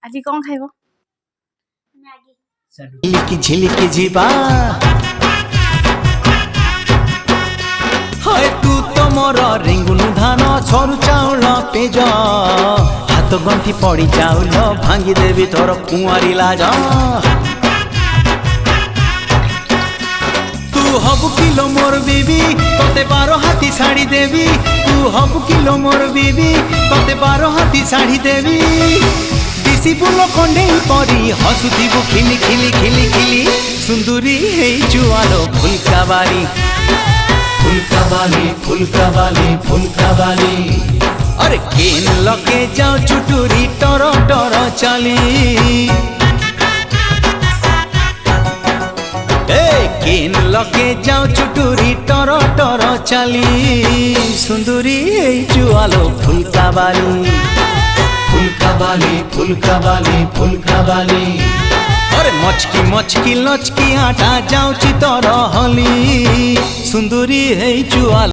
আজি कौन खाइबो झिलिकी झिलिकी जीवा हाय तू तो मोर रिंगुनु धान छरु चाउल पेज हाथ गंठी पड़ी चाउल भांगी देवी तोर कुआरी लाज तू हबु किलो मोर बीबी तोते 12 हाथी साड़ी देवी तू हबु किलो मोर बीबी तोते 12 हाथी साड़ी देवी दिसी बुलो खंडे परी हसुथिबु खिली खिली खिली खिली सुंदरी हे जुआलो फुलका बाली फुलका बाली फुलका बाली फुलका बाली अरे केन लगे जाओ चुटुरी टर टर चली केन लगे जाओ चुटुरी टर टर चली सुंदरी हे जुआलो फुलका बाली फुलका बाली फुलका बाली फुलका बाली अरे मचकी मचकी लचकी आटा जाऊची तर हली सुंदरी हे जुआल